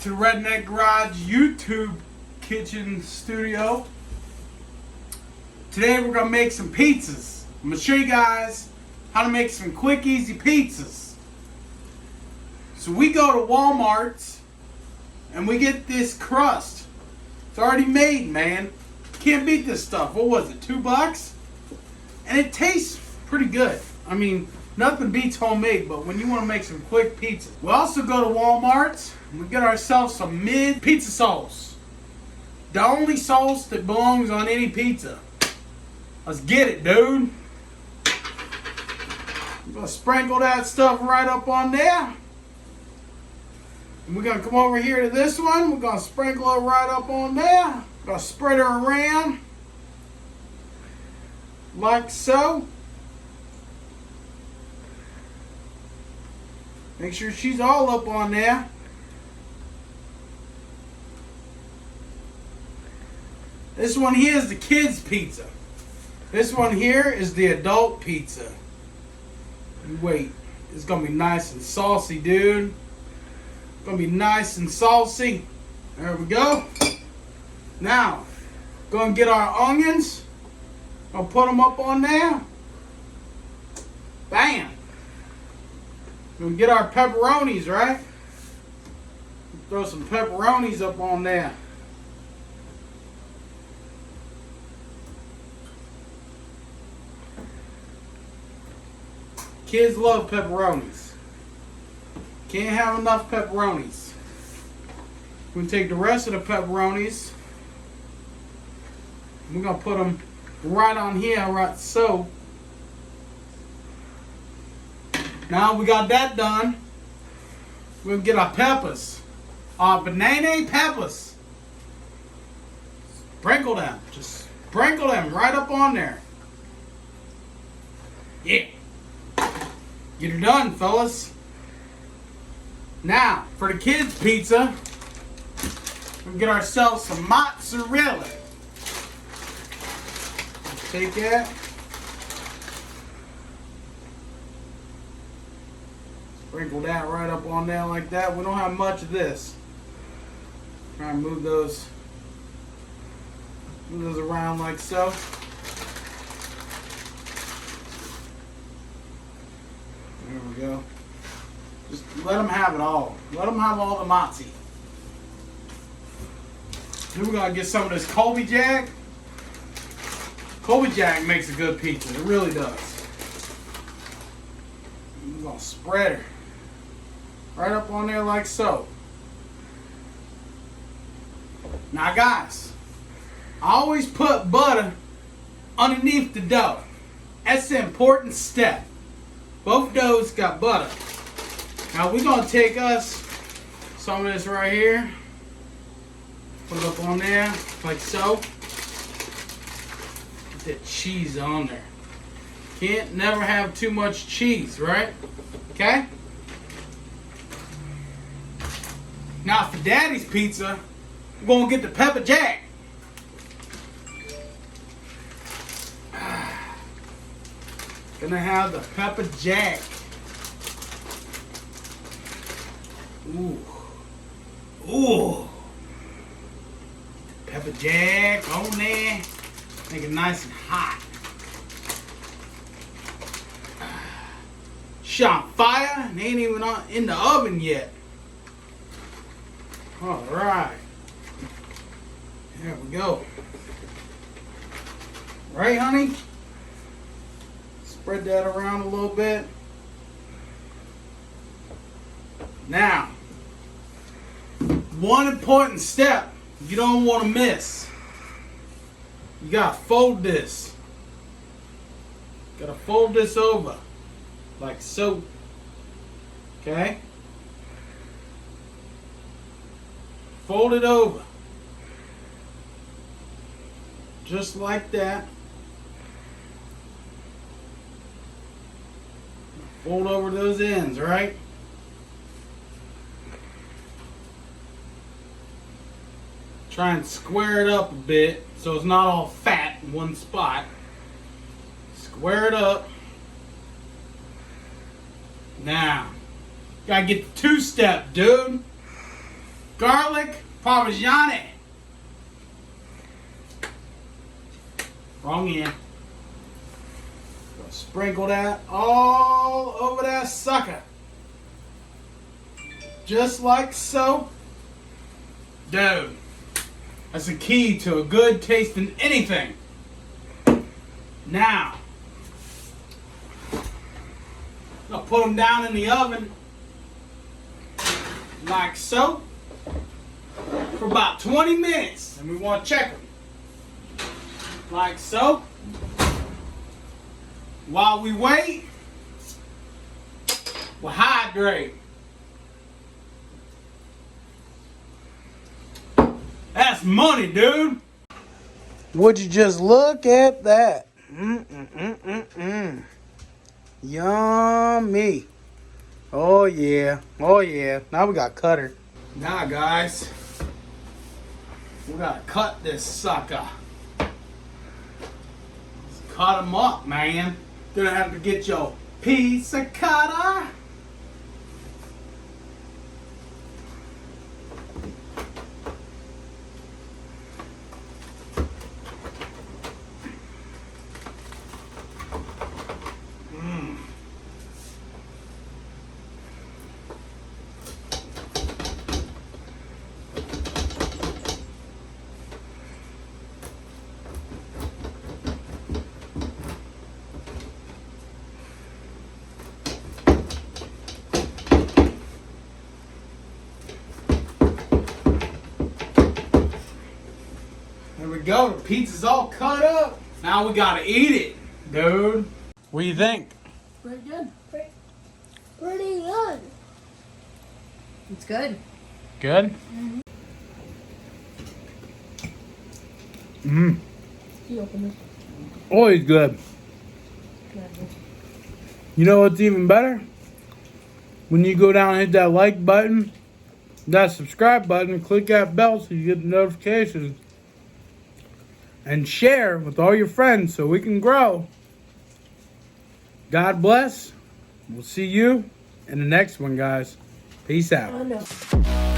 to the Redneck Garage YouTube kitchen studio. Today we're going to make some pizzas. I'm going to show you guys how to make some quick, easy pizzas. So we go to Walmart's and we get this crust. It's already made, man. Can't beat this stuff. What was it, $2? And it tastes pretty good. I mean, nothing beats homemade, but when you want to make some quick pizza. We also go to Walmart's and we get ourselves some mid pizza sauce. The only sauce that belongs on any pizza. Let's get it, dude. I'm going to sprinkle that stuff right up on there. And we're going to come over here to this one. We're going to sprinkle it right up on there. We're going to spread her around. Like so. Make sure she's all up on there. This one here is the kids' pizza. This one here is the adult pizza. Wait, it's gonna be nice and saucy, dude. It's gonna be nice and saucy. There we go. Now, gonna get our onions. Gonna put them up on there. Bam. Gonna get our pepperonis, right? Throw some pepperonis up on there. Kids love pepperonis. Can't have enough pepperonis. We're gonna take the rest of the pepperonis. We're gonna put them right on here, right so. Now we got that done. We're gonna get our peppers. Our banana peppers. Sprinkle them. Just sprinkle them right up on there. Yeah. Get her done, fellas. Now, for the kids' pizza, we'll get ourselves some mozzarella. Take that. Sprinkle that right up on there like that. We don't have much of this. Try and move those around like so. There we go. Just let them have it all. Let them have all the mozzie. Then we're gonna get some of this Colby Jack. Colby Jack makes a good pizza. It really does. We're gonna spread her right up on there like so. Now guys, I always put butter underneath the dough. That's the important step. Both doughs got butter. Now we're gonna take us some of this right here. Put it up on there like so. Get that cheese on there. Can't never have too much cheese, right? Okay? Now for Daddy's pizza, we're gonna get the pepper jack. Gonna have the pepper jack. Ooh. Ooh. Pepper jack on there. Make it nice and hot. Shot fire and ain't even in the oven yet. Alright. There we go. Right, honey? Spread that around a little bit. Now, one important step you don't want to miss. You gotta fold this. Gotta fold this over. Like so. Okay? Fold it over. Just like that. Fold over those ends, right? Try and square it up a bit so it's not all fat in one spot. Square it up. Now, gotta get the two-step, dude. garlic parmigiana. Wrong end. Gonna sprinkle that all over that sucker. Just like so. Dude, that's the key to a good tasting anything. Now, I'll put them down in the oven like so for about 20 minutes, and we want to check them like so. While we wait, we'll hydrate. That's money, dude. Would you just look at that? Yummy. Oh yeah. Oh yeah. Now we got cutter. Now guys, we gotta cut this sucker. Let's cut them up, man. Gonna have to get your pizza cutter. There we go, the pizza's all cut up. Now we gotta eat it, dude. What do you think? Pretty good. Pretty good. It's good. Good? You open this. Always good. You know what's even better? When you go down and hit that like button, that subscribe button, and click that bell so you get the notifications. And share with all your friends so we can grow. God bless. We'll see you in the next one, guys. Peace out. I know.